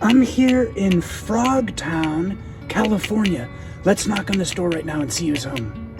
I'm here in Frogtown, California. Let's knock on this door right now and see who's home.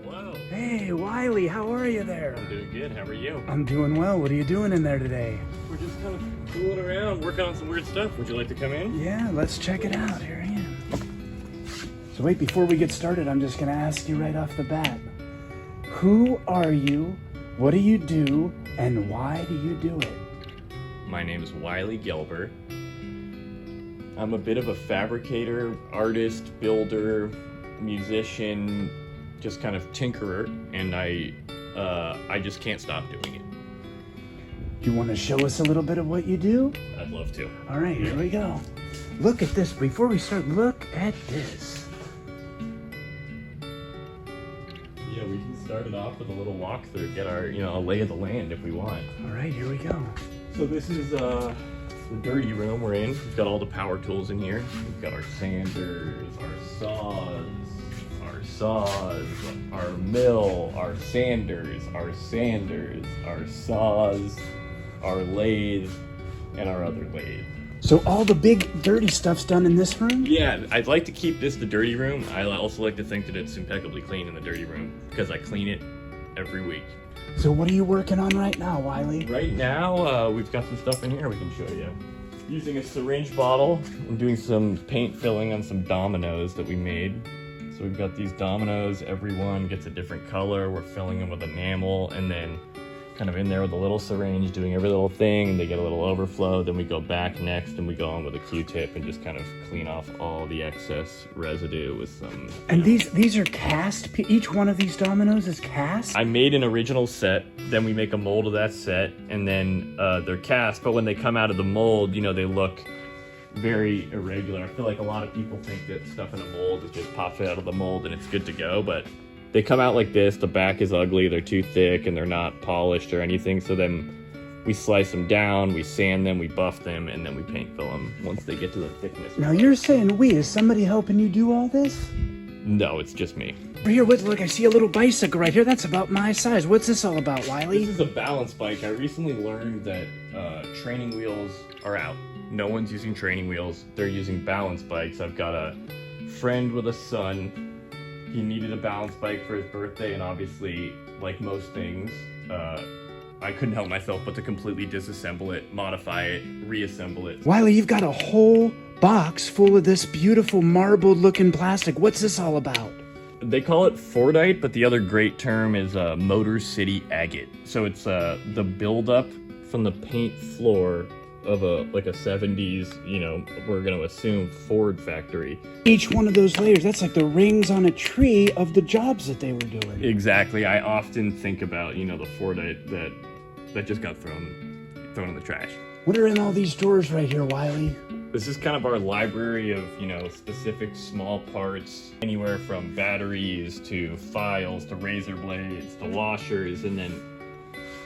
Hello. Hey, Wylie, how are you there? I'm doing good. How are you? I'm doing well. What are you doing in there today? We're just kind of fooling around, working on some weird stuff. Would you like to come in? Yeah, let's check it out. Here I am. So wait, before we get started, I'm just gonna ask you right off the bat. Who are you? What do you do? And why do you do it? My name is Wiley Gelber. I'm a bit of a fabricator, artist, builder, musician, just kind of tinkerer, and I just can't stop doing it. Do you want to show us a little bit of what you do? I'd love to. All right, here we go. Look at this. Before we start, look at this. Yeah, we can start it off with a little walkthrough, get our, a lay of the land if we want. All right, here we go. So this is the dirty room we're in. We've got all the power tools in here. We've got our sanders, our saws, our mill, our sanders, our saws, our lathe, and our other lathe. So all the big dirty stuff's done in this room? Yeah, I'd like to keep this the dirty room. I also like to think that it's impeccably clean in the dirty room because I clean it every week. So what are you working on right now, Wylie? Right now, we've got some stuff in here we can show you. Using a syringe bottle, I'm doing some paint filling on some dominoes that we made. So we've got these dominoes, every one gets a different color. We're filling them with enamel and then kind of in there with a little syringe doing every little thing. They get a little overflow. Then we go back next and we go on with a Q-tip and just kind of clean off all the excess residue with some... And these are cast? Each one of these dominoes is cast? I made an original set, then we make a mold of that set, and then they're cast, but when they come out of the mold, they look very irregular. I feel like a lot of people think that stuff in a mold is just pops out of the mold and it's good to go, but they come out like this. The back is ugly, they're too thick, and they're not polished or anything, so then we slice them down, we sand them, we buff them, and then we paint fill them once they get to the thickness. Now you're saying we, is somebody helping you do all this? No, it's just me. Over here, look, I see a little bicycle right here. That's about my size. What's this all about, Wylie? This is a balance bike. I recently learned that training wheels are out. No one's using training wheels. They're using balance bikes. I've got a friend with a son. He needed a balance bike for his birthday, and obviously, like most things, I couldn't help myself but to completely disassemble it, modify it, reassemble it. Wylie, you've got a whole box full of this beautiful marbled-looking plastic. What's this all about? They call it Fordite, but the other great term is Motor City Agate. So it's the buildup from the paint floor of a 70s, we're going to assume Ford factory. Each one of those layers, that's like the rings on a tree of the jobs that they were doing. Exactly. I often think about, the Fordite that just got thrown in the trash. What are in all these drawers right here, Wylie? This is kind of our library of, specific small parts, anywhere from batteries to files to razor blades to washers, and then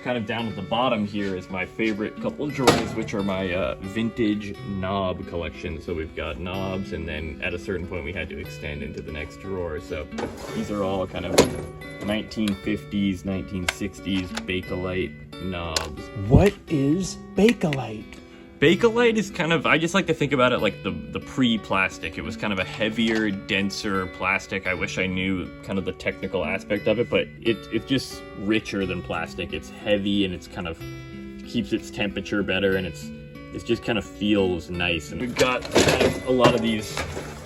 kind of down at the bottom here is my favorite couple of drawers, which are my vintage knob collection. So we've got knobs, and then at a certain point we had to extend into the next drawer. So these are all kind of 1950s, 1960s Bakelite knobs. What is Bakelite? Bakelite is kind of, I just like to think about it like the pre-plastic. It was kind of a heavier, denser plastic. I wish I knew kind of the technical aspect of it, but it's just richer than plastic. It's heavy and it's kind of keeps its temperature better, and it's just kind of feels nice. And we've got kind of a lot of these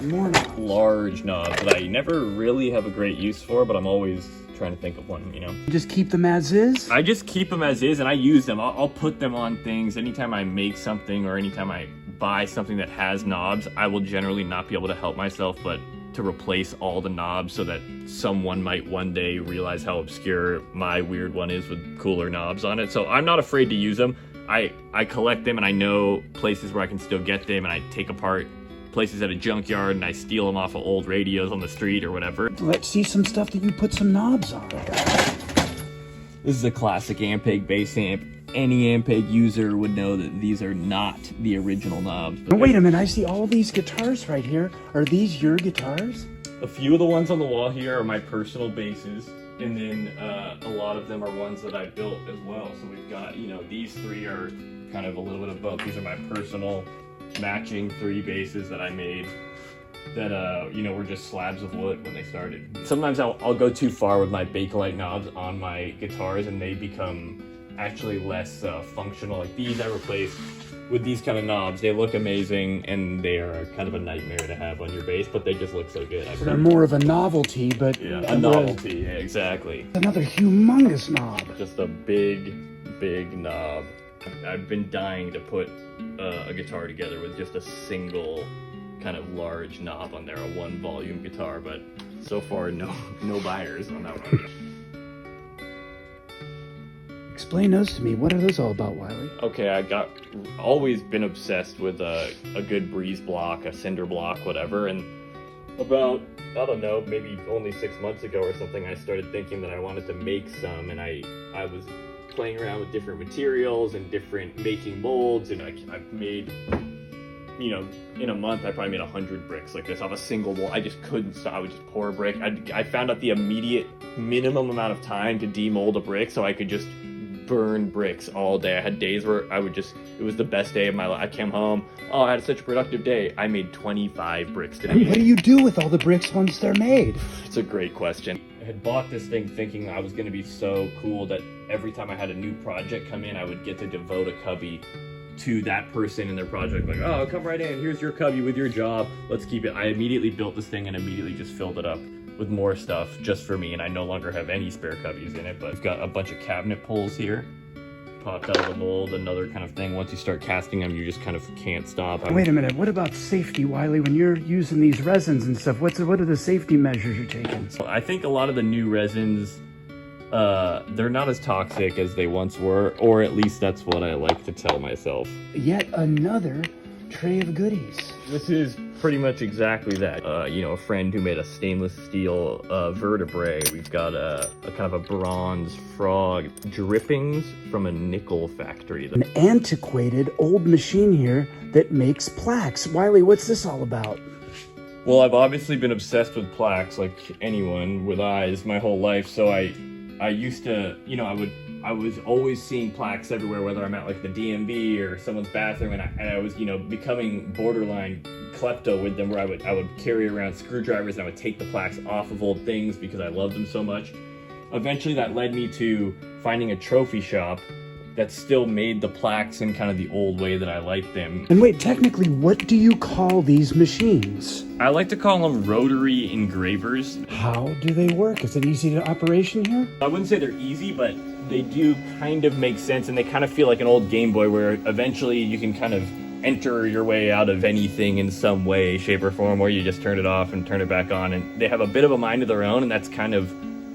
more large knobs that I never really have a great use for, but I'm always trying to think of one, You just keep them as is? I just keep them as is, and I use them. I'll put them on things. Anytime I make something or anytime I buy something that has knobs, I will generally not be able to help myself but to replace all the knobs so that someone might one day realize how obscure my weird one is with cooler knobs on it. So I'm not afraid to use them. I collect them, and I know places where I can still get them, and I take apart places at a junkyard and I steal them off of old radios on the street or whatever. Let's see some stuff that you put some knobs on. This is a classic Ampeg bass amp. Any Ampeg user would know that these are not the original knobs. But wait a minute, I see all these guitars right here. Are these your guitars? A few of the ones on the wall here are my personal basses, and then a lot of them are ones that I built as well. So we've got, you know, these three are kind of a little bit of both. These are my personal matching 3 bases that I made that, you know, were just slabs of wood when they started. Sometimes I'll go too far with my Bakelite knobs on my guitars and they become actually less functional. Like these I replaced with these kind of knobs. They look amazing and they are kind of a nightmare to have on your bass, but they just look so good. So they're more of a novelty, but... Yeah, a novelty, yeah, exactly. Another humongous knob. Just a big, big knob. I've been dying to put a guitar together with just a single kind of large knob on there, a 1-volume guitar, but so far no buyers on that one. Explain those to me. What are those all about, Wylie? Okay, always been obsessed with a good breeze block, a cinder block, whatever, and about, I don't know, maybe only 6 months ago or something, I started thinking that I wanted to make some, and I was playing around with different materials and different making molds, and I've made, you know, in a month I probably made 100 bricks like this off a single mold. I just couldn't stop. I would just pour a brick. I found out the immediate minimum amount of time to demold a brick so I could just burn bricks all day. I had days where I would just, it was the best day of my life. I came home, oh, I had such a productive day. I made 25 bricks today. And what do you do with all the bricks once they're made? It's a great question. I had bought this thing thinking I was going to be so cool that every time I had a new project come in, I would get to devote a cubby to that person and their project. Like, oh, come right in. Here's your cubby with your job. Let's keep it. I immediately built this thing and immediately just filled it up with more stuff just for me, and I no longer have any spare cubbies in it, but I've got a bunch of cabinet pulls here. Popped out of the mold, another kind of thing. Once you start casting them, you just kind of can't stop. Wait a minute, what about safety, Wylie? When you're using these resins and stuff, what are the safety measures you're taking? So I think a lot of the new resins, they're not as toxic as they once were, or at least that's what I like to tell myself. Yet another tray of goodies. This is pretty much exactly that. You know, a friend who made a stainless steel vertebrae. We've got a kind of a bronze frog. Drippings from a nickel factory. An antiquated old machine here that makes plaques. Wylie, what's this all about? Well, I've obviously been obsessed with plaques like anyone with eyes my whole life, so I used to, you know, I was always seeing plaques everywhere, whether I'm at like the DMV or someone's bathroom, and I was, you know, becoming borderline klepto with them, where I would carry around screwdrivers and I would take the plaques off of old things because I loved them so much. Eventually that led me to finding a trophy shop that still made the plaques in kind of the old way that I liked them. And wait, technically, what do you call these machines? I like to call them rotary engravers. How do they work? Is it easy to operation here? I wouldn't say they're easy, but they do kind of make sense, and they kind of feel like an old Game Boy where eventually you can kind of enter your way out of anything in some way, shape, or form, or you just turn it off and turn it back on. And they have a bit of a mind of their own, and that's kind of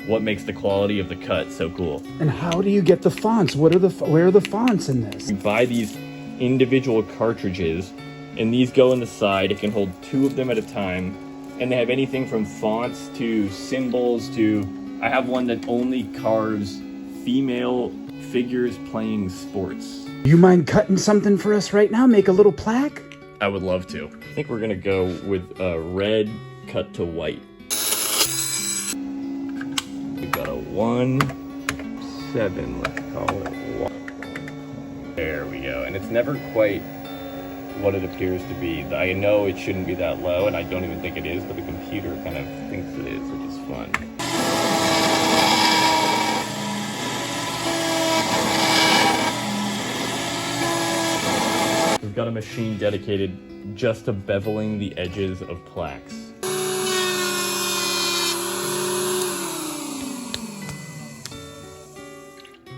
what makes the quality of the cut so cool. And how do you get the fonts? Where are the fonts in this? You buy these individual cartridges, and these go in the side. It can hold 2 of them at a time, and they have anything from fonts to symbols to, I have one that only carves female figures playing sports. You mind cutting something for us right now? Make a little plaque? I would love to. I think we're gonna go with red cut to white. We've got a 1-7, let's call it 1. There we go, and it's never quite what it appears to be. I know it shouldn't be that low, and I don't even think it is, but the computer kind of thinks it is, which is fun. We've got a machine dedicated just to beveling the edges of plaques.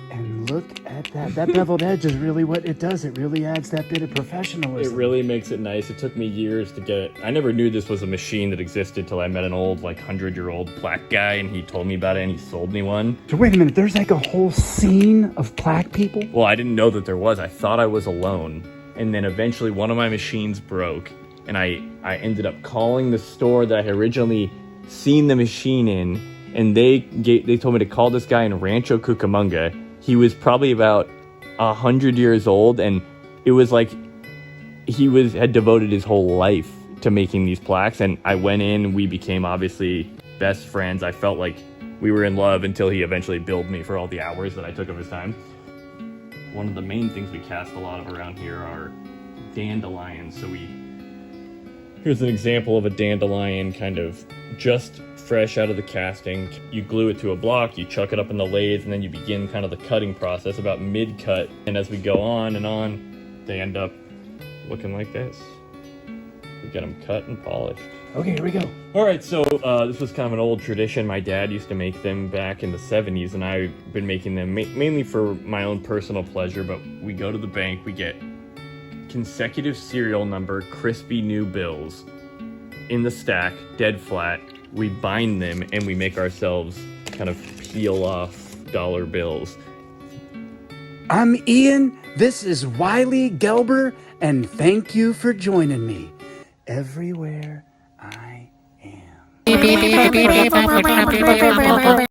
And look at that. That beveled edge is really what it does. It really adds that bit of professionalism. It really makes it nice. It took me years to get it. I never knew this was a machine that existed till I met an old, like, 100-year-old plaque guy, and he told me about it, and he sold me one. So wait a minute, there's like a whole scene of plaque people? Well, I didn't know that there was. I thought I was alone. And then eventually one of my machines broke, and I ended up calling the store that I had originally seen the machine in, and they told me to call this guy in Rancho Cucamonga. He was probably about 100 years old, and it was like he had devoted his whole life to making these plaques, and I went in, we became obviously best friends. I felt like we were in love until he eventually billed me for all the hours that I took of his time. One of the main things we cast a lot of around here are dandelions. So here's an example of a dandelion kind of just fresh out of the casting. You glue it to a block, you chuck it up in the lathe, and then you begin kind of the cutting process about mid-cut. And as we go on and on, they end up looking like this. We get them cut and polished. Okay, here we go. All right, so this was kind of an old tradition. My dad used to make them back in the 70s, and I've been making them mainly for my own personal pleasure, but we go to the bank, we get consecutive serial number, crispy new bills in the stack, dead flat. We bind them, and we make ourselves kind of peel off dollar bills. I'm Ian, this is Wiley Gelber, and thank you for joining me everywhere I am.